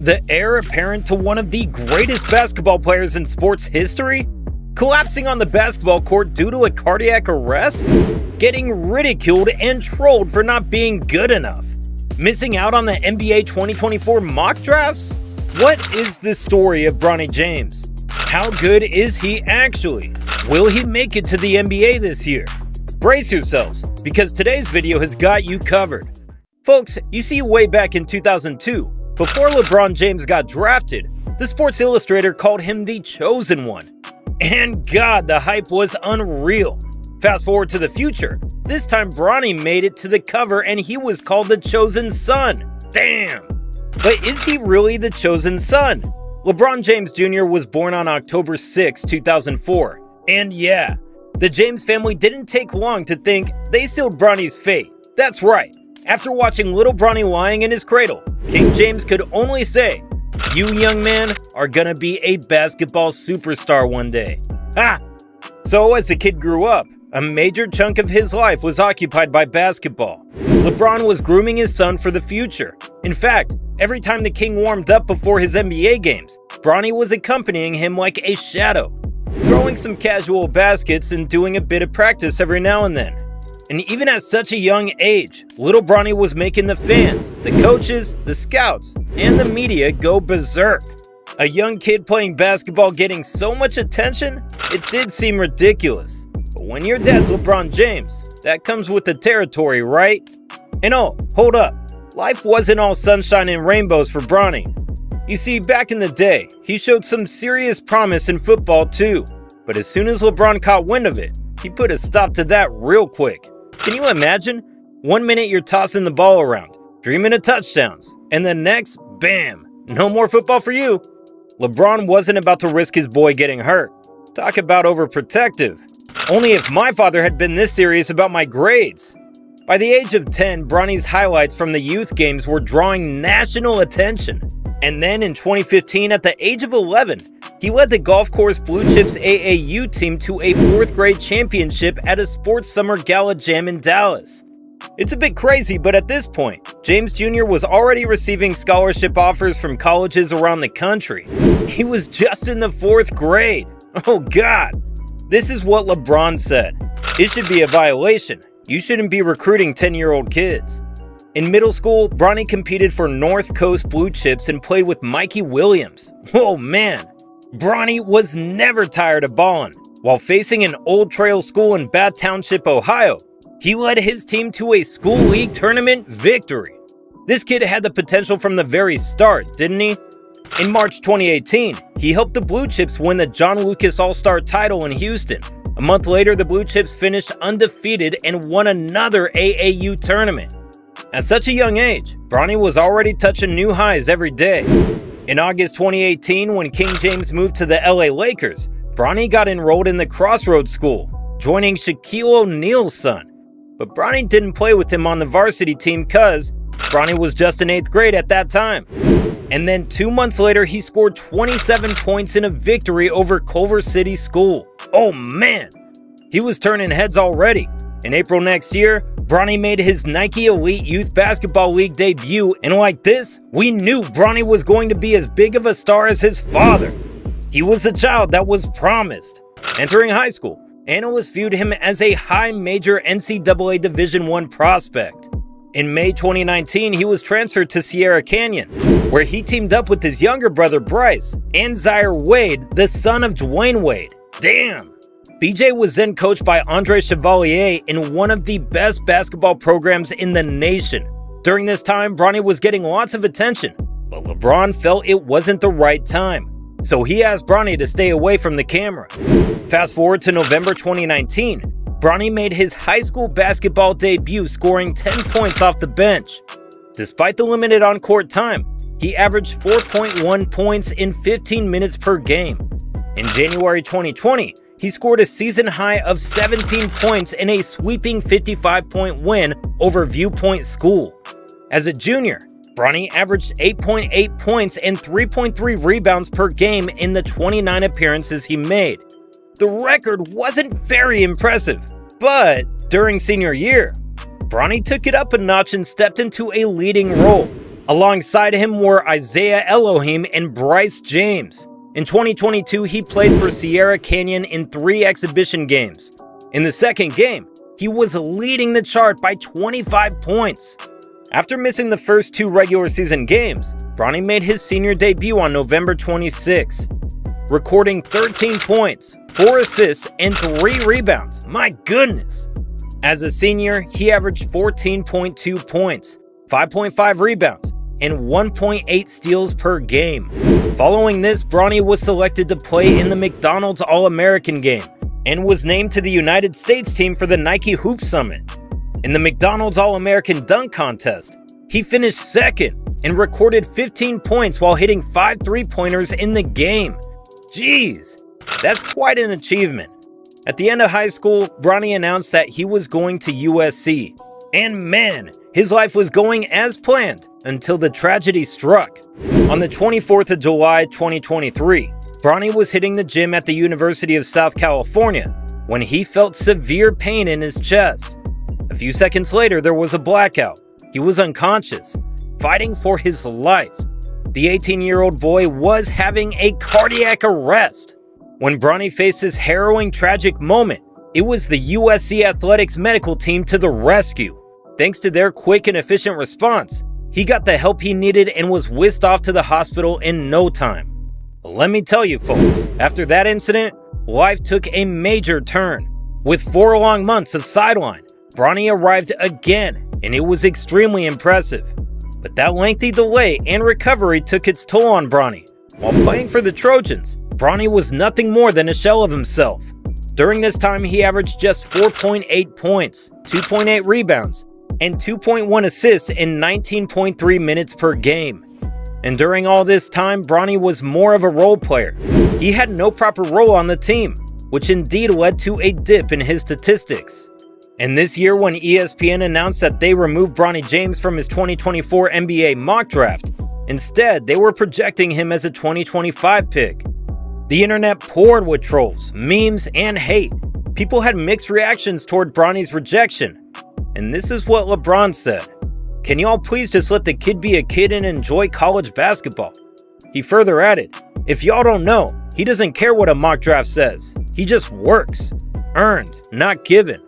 The heir apparent to one of the greatest basketball players in sports history? Collapsing on the basketball court due to a cardiac arrest? Getting ridiculed and trolled for not being good enough? Missing out on the NBA 2024 mock drafts? What is the story of Bronny James? How good is he actually? Will he make it to the NBA this year? Brace yourselves, because today's video has got you covered. Folks, you see, way back in 2002, before LeBron James got drafted, the Sports Illustrator called him the chosen one. And God, the hype was unreal. Fast forward to the future, this time Bronny made it to the cover and he was called the chosen son. Damn! But is he really the chosen son? LeBron James Jr. was born on October 6, 2004. And yeah, the James family didn't take long to think they sealed Bronny's fate. That's right. After watching little Bronny lying in his cradle, King James could only say, "You young man are gonna be a basketball superstar one day." Ha! So as the kid grew up, a major chunk of his life was occupied by basketball. LeBron was grooming his son for the future. In fact, every time the king warmed up before his NBA games, Bronny was accompanying him like a shadow, throwing some casual baskets and doing a bit of practice every now and then. And even at such a young age, little Bronny was making the fans, the coaches, the scouts, and the media go berserk. A young kid playing basketball getting so much attention, it did seem ridiculous. But when your dad's LeBron James, that comes with the territory, right? And oh, hold up, life wasn't all sunshine and rainbows for Bronny. You see, back in the day, he showed some serious promise in football too. But as soon as LeBron caught wind of it, he put a stop to that real quick. Can you imagine? One minute you're tossing the ball around, dreaming of touchdowns, and the next, bam, no more football for you. LeBron wasn't about to risk his boy getting hurt. Talk about overprotective. Only if my father had been this serious about my grades. By the age of 10, Bronny's highlights from the youth games were drawing national attention. And then in 2015, at the age of 11, he led the Golf Course Blue Chips AAU team to a 4th grade championship at a sports summer gala jam in Dallas. It's a bit crazy, but at this point, James Jr. was already receiving scholarship offers from colleges around the country. He was just in the 4th grade. Oh God. This is what LeBron said. "It should be a violation. You shouldn't be recruiting 10-year-old kids." In middle school, Bronny competed for North Coast Blue Chips and played with Mikey Williams. Whoa man. Bronny was never tired of balling. While facing an Old Trail school in Bath Township, Ohio, he led his team to a school league tournament victory. This kid had the potential from the very start, didn't he? In March 2018, he helped the Blue Chips win the John Lucas All-Star title in Houston. A month later, the Blue Chips finished undefeated and won another AAU tournament. At such a young age, Bronny was already touching new highs every day. In August 2018, when King James moved to the LA Lakers, Bronny got enrolled in the Crossroads School, joining Shaquille O'Neal's son. But Bronny didn't play with him on the varsity team cause Bronny was just in 8th grade at that time. And then 2 months later, he scored 27 points in a victory over Culver City School. Oh man, he was turning heads already. In April next year, Bronny made his Nike Elite Youth Basketball League debut, and like this, we knew Bronny was going to be as big of a star as his father. He was the child that was promised. Entering high school, analysts viewed him as a high major NCAA Division I prospect. In May 2019, he was transferred to Sierra Canyon, where he teamed up with his younger brother Bryce and Zaire Wade, the son of Dwayne Wade. Damn! BJ was then coached by Andre Chevalier in one of the best basketball programs in the nation. During this time, Bronny was getting lots of attention, but LeBron felt it wasn't the right time. So he asked Bronny to stay away from the camera. Fast forward to November 2019, Bronny made his high school basketball debut, scoring 10 points off the bench. Despite the limited on-court time, he averaged 4.1 points in 15 minutes per game. In January 2020, he scored a season high of 17 points in a sweeping 55-point win over Viewpoint School. As a junior, Bronny averaged 8.8 points and 3.3 rebounds per game in the 29 appearances he made. The record wasn't very impressive, but during senior year, Bronny took it up a notch and stepped into a leading role. Alongside him were Isaiah Elohim and Bryce James. In 2022, he played for Sierra Canyon in 3 exhibition games. In the second game, he was leading the chart by 25 points. After missing the first 2 regular season games, Bronny made his senior debut on November 26, recording 13 points, 4 assists, and 3 rebounds. My goodness! As a senior, he averaged 14.2 points, 5.5 rebounds, and 1.8 steals per game. Following this, Bronny was selected to play in the McDonald's All-American game and was named to the United States team for the Nike Hoop Summit. In the McDonald's All-American Dunk Contest, he finished second and recorded 15 points while hitting 5 3-pointers in the game. Jeez, that's quite an achievement. At the end of high school, Bronny announced that he was going to USC. And man, his life was going as planned until the tragedy struck. On the 24th of July, 2023, Bronny was hitting the gym at the University of South California when he felt severe pain in his chest. A few seconds later, there was a blackout. He was unconscious, fighting for his life. The 18-year-old boy was having a cardiac arrest. When Bronny faced this harrowing, tragic moment, it was the USC Athletics medical team to the rescue. Thanks to their quick and efficient response, he got the help he needed and was whisked off to the hospital in no time. Let me tell you folks, after that incident, life took a major turn. With 4 long months of sideline, Bronny arrived again, and it was extremely impressive. But that lengthy delay and recovery took its toll on Bronny. While playing for the Trojans, Bronny was nothing more than a shell of himself. During this time, he averaged just 4.8 points, 2.8 rebounds, and 2.1 assists in 19.3 minutes per game. And during all this time, Bronny was more of a role player. He had no proper role on the team, which indeed led to a dip in his statistics. And this year, when ESPN announced that they removed Bronny James from his 2024 NBA mock draft, instead they were projecting him as a 2025 pick. The internet poured with trolls, memes, and hate. People had mixed reactions toward Bronny's rejection. And this is what LeBron said: "Can y'all please just let the kid be a kid and enjoy college basketball?" He further added, "If y'all don't know, he doesn't care what a mock draft says. He just works. Earned, not given."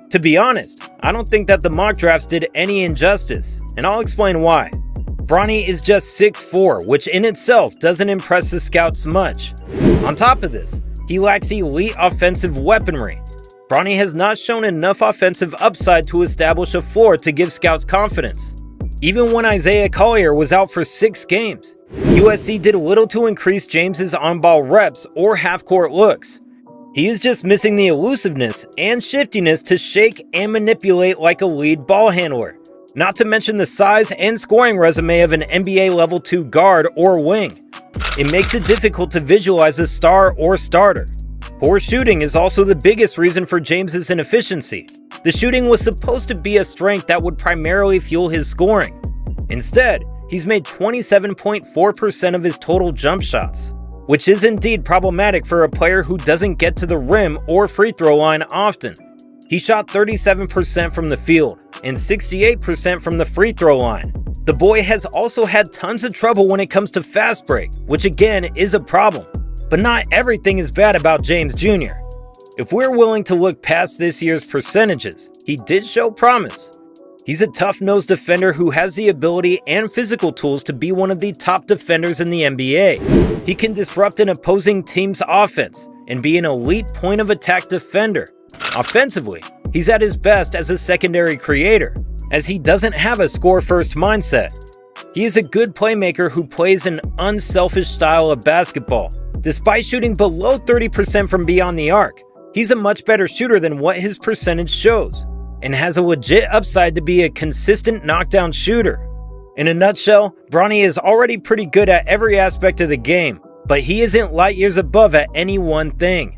To be honest, I don't think that the mock drafts did any injustice, and I'll explain why. Bronny is just 6'4", which in itself doesn't impress the scouts much. On top of this, he lacks elite offensive weaponry. Bronny has not shown enough offensive upside to establish a floor to give scouts confidence. Even when Isaiah Collier was out for 6 games, USC did little to increase James's on-ball reps or half-court looks. He is just missing the elusiveness and shiftiness to shake and manipulate like a lead ball handler, not to mention the size and scoring resume of an NBA Level 2 guard or wing. It makes it difficult to visualize a star or starter. Poor shooting is also the biggest reason for James's inefficiency. The shooting was supposed to be a strength that would primarily fuel his scoring. Instead, he's made 27.4% of his total jump shots, which is indeed problematic for a player who doesn't get to the rim or free throw line often. He shot 37% from the field and 68% from the free throw line. The boy has also had tons of trouble when it comes to fast break, which again is a problem. But not everything is bad about James Jr. If we're willing to look past this year's percentages, he did show promise. He's a tough-nosed defender who has the ability and physical tools to be one of the top defenders in the NBA. He can disrupt an opposing team's offense and be an elite point-of-attack defender. Offensively, he's at his best as a secondary creator, as he doesn't have a score-first mindset. He is a good playmaker who plays an unselfish style of basketball. Despite shooting below 30% from beyond the arc, he's a much better shooter than what his percentage shows, and has a legit upside to be a consistent knockdown shooter. In a nutshell, Bronny is already pretty good at every aspect of the game, but he isn't light years above at any one thing.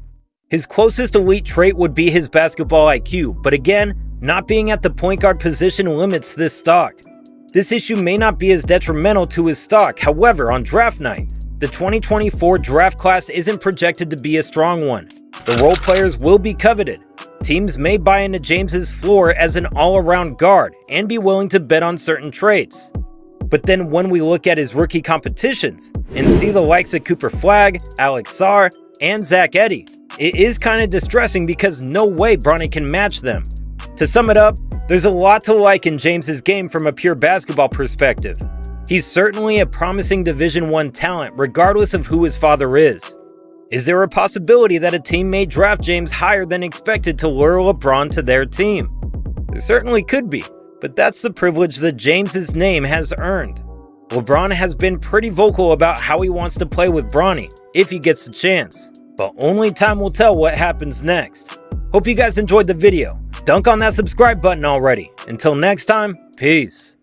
His closest elite trait would be his basketball IQ, but again, not being at the point guard position limits this stock. This issue may not be as detrimental to his stock. However, on draft night, the 2024 draft class isn't projected to be a strong one. The role players will be coveted. Teams may buy into James's floor as an all-around guard and be willing to bet on certain traits. But then when we look at his rookie competitions and see the likes of Cooper Flagg, Alex Sarr, and Zach Edey, it is kind of distressing because no way Bronny can match them. To sum it up, there's a lot to like in James's game from a pure basketball perspective. He's certainly a promising Division I talent regardless of who his father is. Is there a possibility that a team may draft James higher than expected to lure LeBron to their team? There certainly could be, but that's the privilege that James's name has earned. LeBron has been pretty vocal about how he wants to play with Bronny if he gets the chance, but only time will tell what happens next. Hope you guys enjoyed the video. Dunk on that subscribe button already. Until next time, peace.